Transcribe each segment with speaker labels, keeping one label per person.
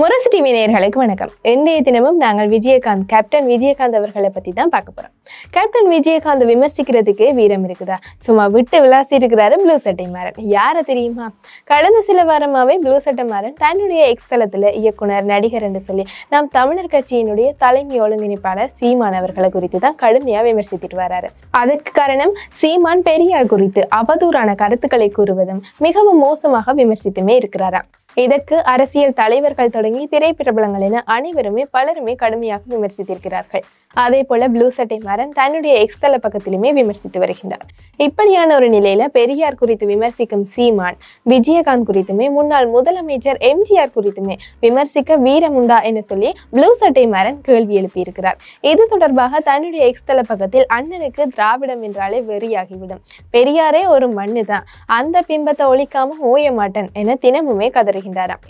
Speaker 1: முரசு TV நேயர்களுக்கு வணக்கம். இன்றைய தினமும் நாங்கள் கேப்டன் விஜயகாந்த் அவர்களை பத்தி தான் பார்க்க போறோம். கேப்டன் விஜயகாந்த் விமர்சிக்கிறதுக்கே வீரம் இருக்குதா? சும்மா விட்டு விளாசி இருக்கிறாரு ப்ளூ சட்டை மாறன். யார தெரியுமா? கடந்த சில வாரமாவே ப்ளூ சட்டை மாறன் தன்னுடைய எக்ஸ் தளத்துல இயக்குனர், நடிகர் என்று சொல்லி நாம் தமிழர் கட்சியினுடைய தலைமை ஒருங்கிணைப்பாளர் சீமான் அவர்களை குறித்து தான் கடுமையா விமர்சித்துட்டு வராரு. அதற்கு காரணம் சீமான் பெரியார் குறித்து அவதூறான கருத்துக்களை கூறுவதும் மிகவும் மோசமாக விமர்சித்துமே இருக்கிறாராம். இதற்கு அரசியல் தலைவர்கள் தொடங்கி திரைப்பிரபலங்கள் என அனைவருமே பலருமே கடுமையாக விமர்சித்திருக்கிறார்கள். அதே போல ப்ளூ சட்டை மாறன் தன்னுடைய எக்ஸ் தள பக்கத்திலுமே விமர்சித்து வருகின்றார். இப்படியான ஒரு நிலையில பெரியார் குறித்து விமர்சிக்கும் சீமான் விஜயகாந்த் குறித்துமே முன்னாள் முதலமைச்சர் எம்ஜிஆர் குறித்துமே விமர்சிக்க வீரம் உண்டா என சொல்லி ப்ளூ சட்டை மாறன் கேள்வி எழுப்பியிருக்கிறார். இது தொடர்பாக தன்னுடைய எக்ஸ் தள பக்கத்தில் அண்ணனுக்கு திராவிடம் என்றாலே வெறியாகிவிடும், பெரியாரே ஒரு மண்ணு தான், அந்த பிம்பத்தை ஒழிக்காம ஓய மாட்டேன் என தினமுமே கதறுகிறார்.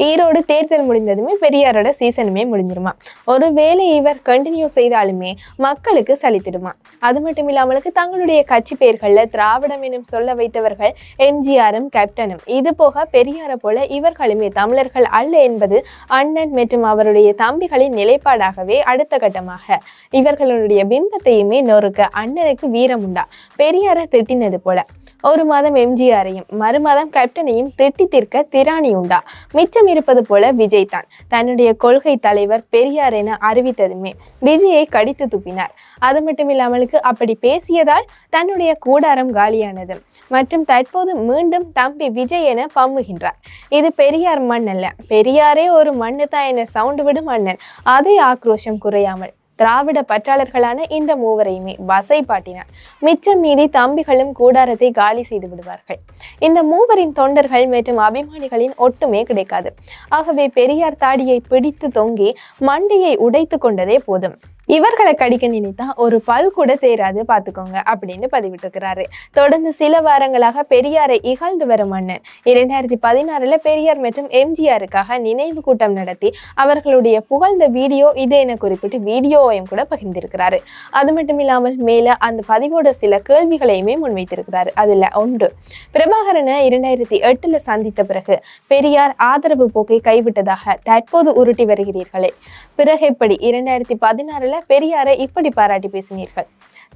Speaker 1: ஈரோடு தேர்தல் முடிந்ததுமே பெரியாரோட சீசனுமே முடிஞ்சிருமா. ஒருவேளை இவர் கண்டினியூ செய்தாலுமே மக்களுக்கு சலித்திடுமா. அது மட்டும் இல்லாமலுக்கு தங்களுடைய கட்சி பெயர்கள்ல திராவிடம் எனும் சொல்ல வைத்தவர்கள் எம்ஜிஆரும் கேப்டனும். இது போக பெரியார போல இவர்களுமே தமிழர்கள் அல்ல என்பது அண்ணன் மற்றும் அவருடைய தம்பிகளின் நிலைப்பாடாகவே அடுத்த கட்டமாக இவர்களுடைய பிம்பத்தையுமே நொறுக்க அண்ணனுக்கு வீரம் உண்டா? பெரியார திட்டினது போல ஒரு மாதம் எம்ஜிஆரையும் மறுமாதம் கேப்டனையும் திட்டி தீர்க்க திராணி உண்டா? மிச்சம் இருப்பது போல விஜய் தான் தன்னுடைய கொள்கை தலைவர் பெரியார் என அறிவித்ததுமே விஜயை கடித்து துப்பினார். அது மட்டும் இல்லாமலுக்கு அப்படி பேசியதால் தன்னுடைய கூடாரம் காலியானது மற்றும் தற்போது மீண்டும் தம்பி விஜய் என பம்முகின்றார். இது பெரியார் மண் அல்ல, பெரியாரே ஒரு மண்ணு தான் என சவுண்டு விடும் அண்ணன் அதே ஆக்ரோஷம் குறையாமல் திராவிட பற்றாளர்களான இந்த மூவரையுமே வசை பாட்டினார். மிச்சம் மீதி தம்பிகளும் கூடாரத்தை காலி செய்து விடுவார்கள். இந்த மூவரின் தொண்டர்கள் மற்றும் அபிமானிகளின் ஒட்டுமே கிடைக்காது. ஆகவே பெரியார் தாடியை பிடித்து தொங்கி மண்டையை உடைத்து கொண்டதே போதும். இவர்களை கடிக்க நினைத்தா ஒரு பல் கூட தேராது பார்த்துக்கோங்க அப்படின்னு பதிவிட்டிருக்கிறாரு. தொடர்ந்து சில வாரங்களாக பெரியாரை இகழ்ந்து வரும் அண்ணன் 2016 பெரியார் மற்றும் எம்ஜிஆருக்காக நினைவு கூட்டம் நடத்தி அவர்களுடைய புகழ்ந்த வீடியோ இது என குறிப்பிட்டு வீடியோவையும் கூட பகிர்ந்திருக்கிறாரு. அது மட்டும் இல்லாமல் மேல அந்த பதிவோட சில கேள்விகளையுமே முன்வைத்திருக்கிறாரு. அதுல ஒன்று, பிரபாகரனை 2008 சந்தித்த பிறகு பெரியார் ஆதரவு போக்கை கைவிட்டதாக தற்போது உருட்டி வருகிறீர்களே, பிறகு எப்படி 2016 பெரியாரை இப்படி பாராட்டி பேசினீர்கள்?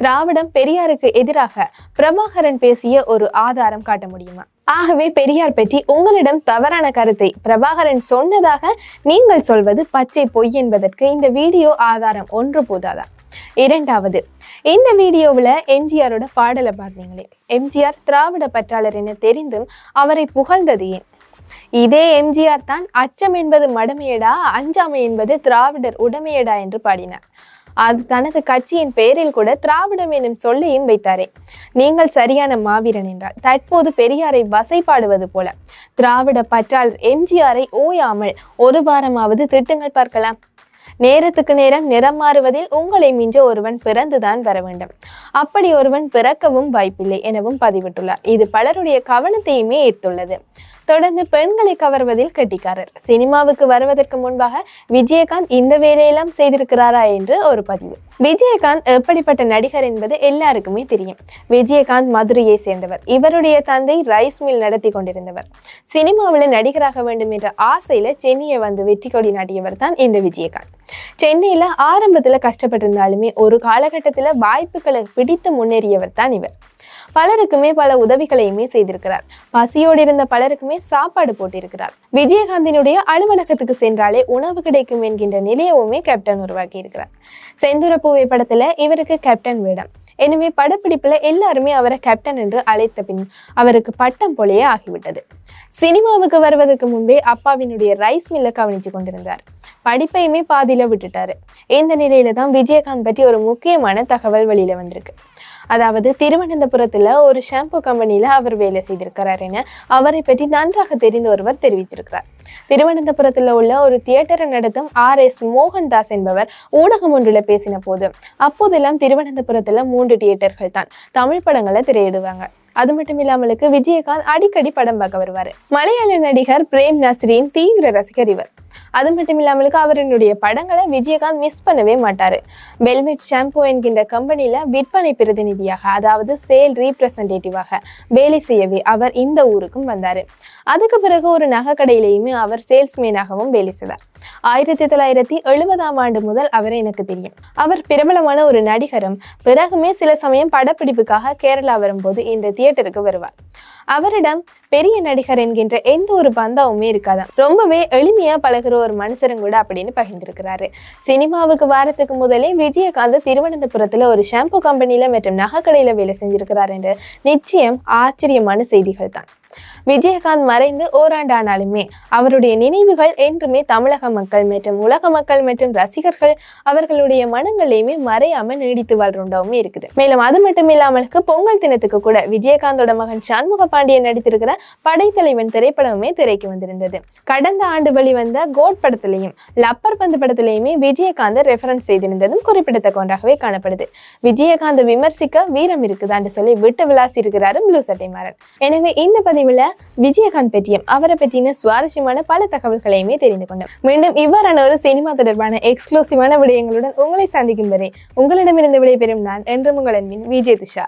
Speaker 1: திராவிடம் பெரியாருக்கு எதிராக பிரபாகரன் பேசிய ஒரு ஆதாரம் காட்ட முடியுமா? ஆகவே பெரியார் பற்றி உங்களிடம் தவறான கருத்தை பிரபாகரன் சொன்னதாக நீங்கள் சொல்வது பச்சை பொய் என்பதற்கு இந்த வீடியோ ஆதாரம் ஒன்று போதாதா? இரண்டாவது, இந்த வீடியோவில் எம்ஜிஆரோட பாடலை பார்த்தீங்களே, எம்ஜிஆர் திராவிட பற்றாளர் என தெரிந்தும் அவரை புகழ்ந்தது ஏன்? இதே எம்ஜிஆர் தான் அச்சம் என்பது மடமையடா, அஞ்சாமை என்பது திராவிடர் உடமையடா என்று பாடினார். அது தனது கட்சியின் பெயரில் கூட திராவிடம் எனும் சொல்லையும் வைத்தாரே. நீங்கள் சரியான மாவீரன் என்றால் தற்போது பெரியாரை வசைப்பாடுவது போல திராவிட பற்றாளர் எம்ஜிஆரை ஓயாமல் ஒரு வாரமாவது திட்டுங்கள் பார்க்கலாம். நேரத்துக்கு நேரம் நிறம் மாறுவதில் உங்களை மிஞ்ச ஒருவன் பிறந்துதான் வர வேண்டும், அப்படி ஒருவன் பிறக்கவும் வாய்ப்பில்லை எனவும் பதிவிட்டுள்ளார். இது பலருடைய கவனத்தையுமே ஈர்த்துள்ளது. தொடர்ந்து பெண்களை கவர்வதில் கெட்டிக்காரர், சினிமாவுக்கு வருவதற்கு முன்பாக விஜயகாந்த் இந்த வேலையெல்லாம் செய்திருக்கிறாரா என்று ஒரு பதிவு. விஜயகாந்த் எப்படிப்பட்ட நடிகர் என்பது எல்லாருக்குமே தெரியும். விஜயகாந்த் மதுரையை சேர்ந்தவர். இவருடைய தந்தை ரைஸ் மில் நடத்தி கொண்டிருந்தவர். சினிமாவில் நடிகராக வேண்டும் என்ற ஆசையில சென்னையை வந்து வெற்றி கொடி நாட்டியவர் தான் இந்த விஜயகாந்த். சென்னையில ஆரம்பத்துல கஷ்டப்பட்டிருந்தாலுமே ஒரு காலகட்டத்துல வாய்ப்புகளை பிடித்து முன்னேறியவர் தான் இவர். பலருக்குமே பல உதவிகளையுமே செய்திருக்கிறார். பசியோடு இருந்த பலருக்குமே சாப்பாடு போட்டிருக்கிறார். விஜயகாந்தினுடைய அலுவலகத்துக்கு சென்றாலே உணவு கிடைக்கும் என்கின்ற நிலையவுமே கேப்டன் உருவாக்கி இருக்கிறார். செந்துரப்பூவை படத்துல இவருக்கு கேப்டன் வேடம். எனவே படப்பிடிப்புல எல்லாருமே அவரை கேப்டன் என்று அழைத்த பின் அவருக்கு பட்டம் போலேயே ஆகிவிட்டது. சினிமாவுக்கு வருவதற்கு முன்பே அப்பாவினுடைய ரைஸ் மில்ல கவனிச்சு கொண்டிருந்தார். படிப்பையுமே பாதியில விட்டுட்டாரு. இந்த நிலையில தான் விஜயகாந்த் பற்றி ஒரு முக்கியமான தகவல் வெளியில வந்திருக்கு. அதாவது திருவனந்தபுரத்துல ஒரு ஷாம்பு கம்பெனியில அவர் வேலை செய்திருக்கிறார் என அவரை பற்றி நன்றாக தெரிந்த ஒருவர் தெரிவிச்சிருக்கிறார். திருவனந்தபுரத்துல உள்ள ஒரு தியேட்டரை நடத்தும் RS மோகன்தாஸ் என்பவர் ஊடகம் ஒன்றுல பேசின போது, அப்போதெல்லாம் திருவனந்தபுரத்துல 3 தியேட்டர்கள் தான் தமிழ் படங்களை திரையிடுவாங்க. அது மட்டும் இல்லாமலுக்கு விஜயகாந்த் அடிக்கடி படம் பார்க்க வருவாரு. மலையாள நடிகர் பிரேம் நஸ்ரின் தீவிர ரசிகர் இவர். அது மட்டும் இல்லாமலுக்கு அவருடைய படங்களை விஜயகாந்த் மிஸ் பண்ணவே மாட்டாரு. வெல்வெட் ஷாம்பு என்கின்ற கம்பெனில விற்பனை பிரதிநிதியாக, அதாவது சேல் ரீப்ரசன்டேட்டிவாக வேலை செய்யவே அவர் இந்த ஊருக்கும் வந்தாரு. அதுக்கு பிறகு ஒரு நகை கடையிலையுமே அவர் சேல்ஸ்மேனாகவும் வேலை செய்தார். 1970 முதல் அவரை எனக்கு தெரியும். அவர் பிரபலமான ஒரு நடிகரும். பிறகுமே சில சமயம் படப்பிடிப்புக்காக கேரளா வரும்போது இந்த தியேட்டருக்கு வருவார். அவரிடம் பெரிய நடிகர் என்கின்ற எந்த ஒரு பந்தாவுமே இருக்காதான். ரொம்பவே எளிமையா பழகுற ஒரு மனுஷரும் கூட அப்படின்னு பகிர்ந்திருக்கிறாரு. சினிமாவுக்கு வாரத்துக்கு முதலே விஜயகாந்த் திருவனந்தபுரத்துல ஒரு ஷாம்பு கம்பெனில மற்றும் நகை கடையில வேலை செஞ்சிருக்கிறார் என்று நிச்சயம் ஆச்சரியமான செய்திகள் தான். விஜயகாந்த் மறைந்து ஓராண்டு ஆனாலுமே அவருடைய நினைவுகள் என்றுமே தமிழக மக்கள் மற்றும் உலக மக்கள் மற்றும் ரசிகர்கள் அவர்களுடைய மனங்களையுமே மறையாம நீடித்து வாழ்றோண்டாவுமே இருக்குது. மேலும் அது மட்டும் இல்லாமலுக்கு பொங்கல் தினத்துக்கு கூட விஜயகாந்தோட மகன் சண்முக பாண்டியன் நடித்திருக்கிற படைத்தலைவன் திரைப்படமுமே திரைக்கு வந்திருந்தது. கடந்த ஆண்டு வெளிவந்த கோட் படத்திலையும் லப்பர் பந்து படத்திலையுமே விஜயகாந்த் ரெஃபரன்ஸ் செய்திருந்ததும் குறிப்பிடத்தக்க ஒன்றாகவே காணப்படுது. விஜயகாந்த் விமர்சிக்க வீரம் இருக்குதான்னு சொல்லி விட்டு விளாசி இருக்கிறாரு ப்ளூ சட்டை மாறன். எனவே இந்த பதிவுல விஜயகாந்த் பற்றியும் அவரை பற்றின சுவாரஸ்யமான பல தகவல்களையுமே தெரிந்து கொண்டோம். மீண்டும் இவ்வாறான ஒரு சினிமா தொடர்பான எக்ஸ்க்ளூசிவான விடயங்களுடன் உங்களை சந்திக்கும் வரை உங்களிடமிருந்து விடைபெறும் நான் என்றும் உங்கள் அன்பின் விஜய் திஷா.